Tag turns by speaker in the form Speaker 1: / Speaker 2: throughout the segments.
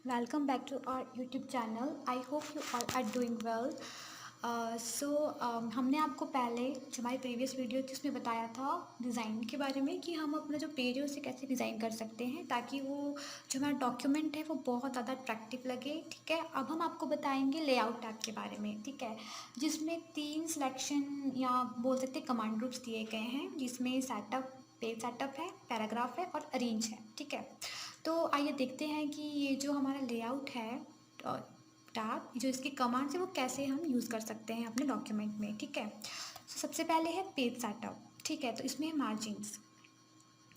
Speaker 1: Welcome back to our YouTube channel. I hope you all are doing well. हमने आपको पहले जो हमारी प्रीवियस वीडियो थी उसमें बताया था डिज़ाइन के बारे में कि हम अपना जो पेज है उसे कैसे डिज़ाइन कर सकते हैं ताकि वो जो हमारा डॉक्यूमेंट है वो बहुत ज़्यादा अट्रैक्टिव लगे। ठीक है, अब हम आपको बताएंगे लेआउट टैब के बारे में। ठीक है, जिसमें 3 सिलेक्शन या बोल सकते कमांड ग्रुप्स दिए गए हैं, जिसमें सेटअप, पेज सेटअप है, पैराग्राफ है और अरेंज है। ठीक है, तो आइए देखते हैं कि ये जो हमारा लेआउट है टैब, जो इसकी कमांड्स है वो कैसे हम यूज़ कर सकते हैं अपने डॉक्यूमेंट में। ठीक है, तो सबसे पहले है पेज सेटअप। ठीक है, तो इसमें है मार्जिन्स।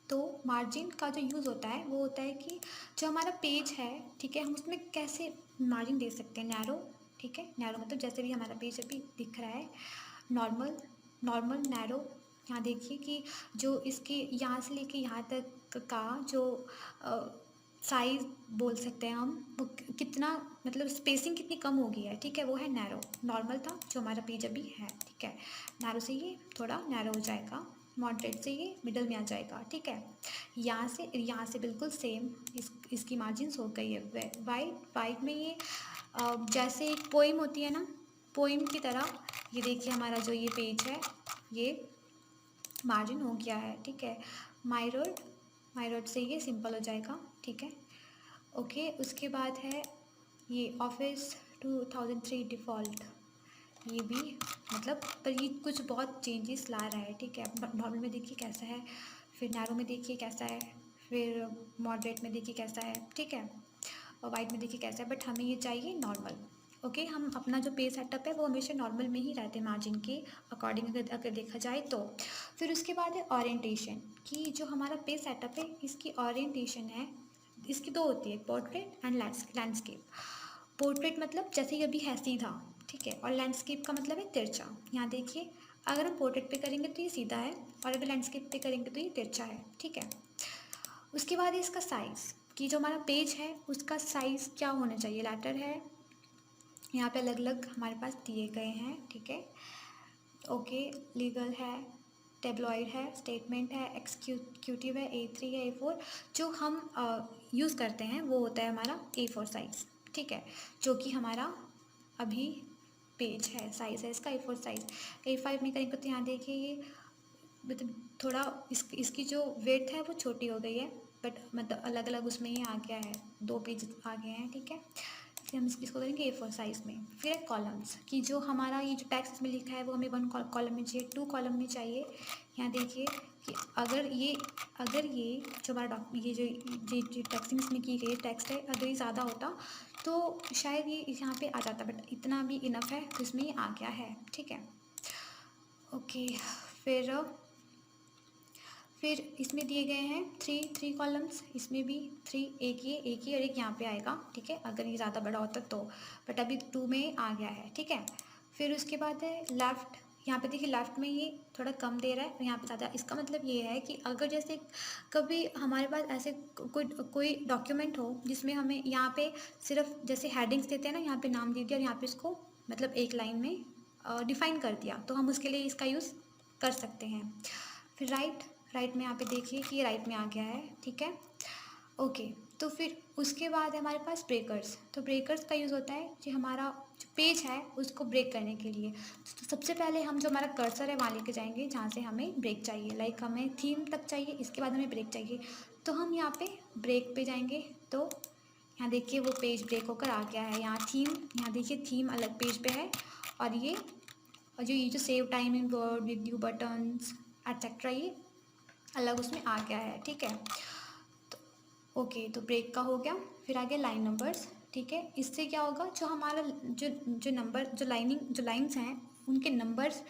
Speaker 1: तो मार्जिन का जो यूज़ होता है वो होता है कि जो हमारा पेज है, ठीक है, हम उसमें कैसे मार्जिन दे सकते हैं। नैरो, ठीक है, नैरो मतलब जैसे भी हमारा पेज अभी दिख रहा है, नॉर्मल, नॉर्मल, नैरो। यहाँ देखिए कि जो इसके यहाँ से लेके यहाँ तक का जो साइज़ बोल सकते हैं हम, वो कितना मतलब स्पेसिंग कितनी कम हो गई है। ठीक है, वो है नैरो। नॉर्मल था जो हमारा पेज अभी है। ठीक है, नैरो से ये थोड़ा नैरो हो जाएगा, मॉडरेट से ये मिडल में आ जाएगा। ठीक है, यहाँ से बिल्कुल सेम इसकी मार्जिन्स हो गई है। वाइट में ये जैसे एक पोइम होती है ना, पोइम की तरह ये देखिए हमारा जो ये पेज है ये मार्जिन हो गया है। ठीक है, माई रोड से ये सिंपल हो जाएगा। ठीक है, ओके, उसके बाद है ये ऑफिस 2003 डिफ़ॉल्ट, ये भी मतलब पर ये कुछ बहुत चेंजेस ला रहा है। ठीक है, नॉर्मल में देखिए कैसा है, फिर नैरो में देखिए कैसा है, फिर मॉडरेट में देखिए कैसा है। ठीक है, और वाइट में देखिए कैसा है, बट हमें ये चाहिए नॉर्मल। ओके, हम अपना जो पेज सेटअप है वो हमेशा नॉर्मल में ही रहते हैं मार्जिन के अकॉर्डिंग, अगर देखा जाए तो। फिर उसके बाद है ओरिएंटेशन, कि जो हमारा पेज सेटअप है इसकी ओरिएंटेशन है, इसकी दो होती है, पोर्ट्रेट एंड लैंडस्केप। पोर्ट्रेट मतलब जैसे ये अभी है सीधा, ठीक है, और लैंडस्केप का मतलब है तिरछा। यहाँ देखिए, अगर हम पोर्ट्रेट पे करेंगे तो ये सीधा है, और अगर लैंडस्केप पे करेंगे तो ये तिरछा है। ठीक है, उसके बाद है इसका साइज़, कि जो हमारा पेज है उसका साइज़ क्या होना चाहिए। लेटर है, यहाँ पे अलग अलग हमारे पास दिए गए हैं। ठीक है, ओके, लीगल है, टेबलॉइड है, स्टेटमेंट है, एक्सिक्यूटिव है, A3 है, A4। जो हम यूज़ करते हैं वो होता है हमारा A4 साइज़। ठीक है, जो कि हमारा अभी पेज है, साइज़ है इसका A4 साइज़। A5 में करेंगे तो यहाँ देखिए ये मतलब थोड़ा इसकी जो वेट है वो छोटी हो गई है, बट मतलब अलग अलग उसमें ही आ गया है, 2 पेज आ गए हैं। ठीक है, इसलिए हम इसको करेंगे A4 साइज़ में। फिर है कॉलम्स, कि जो हमारा ये जो टेक्स्ट इसमें लिखा है वो हमें 1 कॉलम में चाहिए, 2 कॉलम में चाहिए। यहाँ देखिए कि अगर ये जो हमारा ये जो टेक्स्टिंग इसमें की गई टेक्स्ट है, अगर ये ज़्यादा होता तो शायद ये यहाँ पे आ जाता, बट इतना भी इनफ है तो इसमें ये आ गया है। ठीक है, ओके, फिर इसमें दिए गए हैं थ्री कॉलम्स, इसमें भी 3, एक ही और एक यहाँ पे आएगा। ठीक है, अगर ये ज़्यादा बड़ा होता तो, बट अभी 2 में आ गया है। ठीक है, फिर उसके बाद है लेफ़्ट। यहाँ पे देखिए लेफ़्ट में ये थोड़ा कम दे रहा है और यहाँ पे ज़्यादा। इसका मतलब ये है कि अगर जैसे कभी हमारे पास ऐसे कोई डॉक्यूमेंट हो जिसमें हमें यहाँ पे सिर्फ जैसे हेडिंग्स देते हैं ना, यहाँ पे नाम दे दिया और यहाँ पे इसको मतलब एक लाइन में डिफ़ाइन कर दिया, तो हम उसके लिए इसका यूज़ कर सकते हैं। फिर राइट में यहाँ पे देखिए कि ये राइट में आ गया है। ठीक है, ओके, तो फिर उसके बाद है हमारे पास ब्रेकर्स। तो ब्रेकर्स का यूज़ होता है कि हमारा जो पेज है उसको ब्रेक करने के लिए। तो सबसे पहले हम जो हमारा कर्सर है वहाँ लेके जाएंगे जहाँ से हमें ब्रेक चाहिए, लाइक हमें थीम तक चाहिए, इसके बाद हमें ब्रेक चाहिए, तो हम यहाँ पे ब्रेक पे जाएंगे। तो यहाँ देखिए वो पेज ब्रेक होकर आ गया है। यहाँ देखिए थीम अलग पेज पे है, और ये जो save time in word with you buttons etcetera ये अलग उसमें आ गया है। ठीक है, तो ओके, तो ब्रेक का हो गया। फिर आ गया लाइन नंबर्स। ठीक है, इससे क्या होगा, जो हमारा जो नंबर जो लाइन्स हैं उनके नंबर्स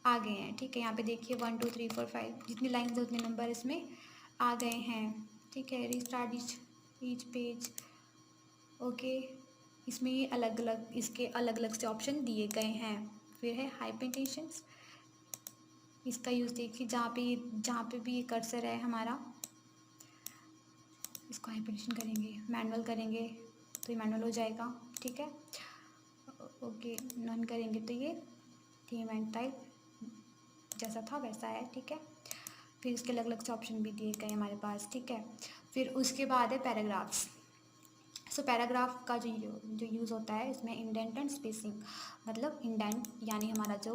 Speaker 1: आ गए हैं। ठीक है, यहाँ पे देखिए 1 2 3 4 5 जितनी लाइन्स है उतने नंबर इसमें आ गए हैं। ठीक है, रीस्टार्ट ईच पेज, ओके, इसमें ये इसके अलग अलग से ऑप्शन दिए गए हैं। फिर है हाइपरटेंशंस, इसका यूज़ देखिए जहाँ पे भी ये कर्सर है हमारा, इसको हाइपरटेंशन करेंगे, मैनुअल करेंगे तो ये मैनुअल हो जाएगा। ठीक है, ओके, नन करेंगे तो ये थीम एंड टाइप जैसा था वैसा है। ठीक है, फिर इसके अलग अलग से ऑप्शन भी दिए गए हमारे पास। ठीक है, फिर उसके बाद है पैराग्राफ्स। सो पैराग्राफ का जो यूज़ होता है इसमें इंडेंट एंड स्पेसिंग, मतलब इंडेंट यानी हमारा जो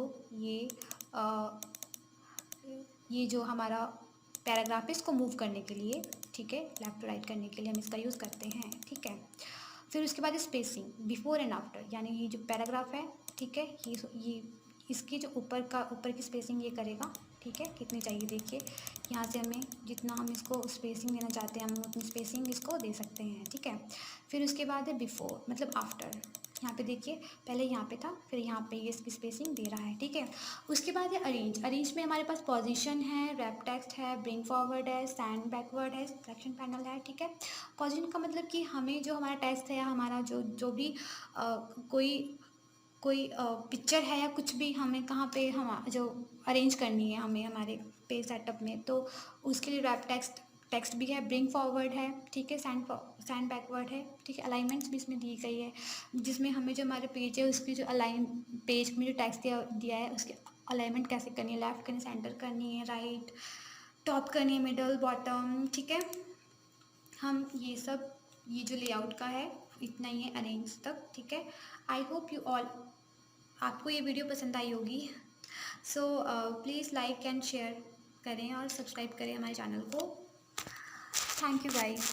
Speaker 1: ये जो हमारा पैराग्राफ है इसको मूव करने के लिए, ठीक है, लेफ़्ट टू राइट करने के लिए हम इसका यूज़ करते हैं, ठीक है। फिर उसके बाद स्पेसिंग बिफोर एंड आफ्टर, यानी ये जो पैराग्राफ है, ठीक है, ये इसकी जो ऊपर की स्पेसिंग ये करेगा, ठीक है, कितनी चाहिए देखिए, यहाँ से हमें जितना हम इसको स्पेसिंग देना चाहते हैं हम उतनी स्पेसिंग इसको दे सकते हैं, ठीक है। फिर उसके बाद है बिफोर, मतलब आफ्टर, यहाँ पे देखिए पहले यहाँ पे था, फिर यहाँ पे ये इसकी स्पेसिंग दे रहा है, ठीक है। उसके बाद है अरेंज। अरेंज में हमारे पास पोजीशन है, रैप टेक्स्ट है, ब्रिंग फॉरवर्ड है, स्टैंड बैकवर्ड है, सिलेक्शन पैनल है, ठीक है। पोजीशन का मतलब कि हमें जो हमारा टेक्स्ट है या हमारा जो भी कोई पिक्चर है या कुछ भी हमें कहाँ पे हम जो अरेंज करनी है हमें हमारे पेज सेटअप में, तो उसके लिए रैप टेक्स्ट भी है, ब्रिंग फॉरवर्ड है, ठीक है, स्टैंड बैकवर्ड है, ठीक है। अलाइनमेंट्स भी इसमें दी गई है, जिसमें हमें जो हमारे पेज है उसकी जो पेज में जो टेक्स्ट दिया है उसकी अलाइनमेंट कैसे करनी है, लेफ्ट करनी, सेंटर करनी है, राइट, टॉप करनी है, मिडल, बॉटम, ठीक है। हम ये जो लेआउट का है इतना ही है अरेंज तक, ठीक है। आई होप यू ऑल, आपको ये वीडियो पसंद आई होगी। So please like and share करें और सब्सक्राइब करें हमारे चैनल को। Thank you guys.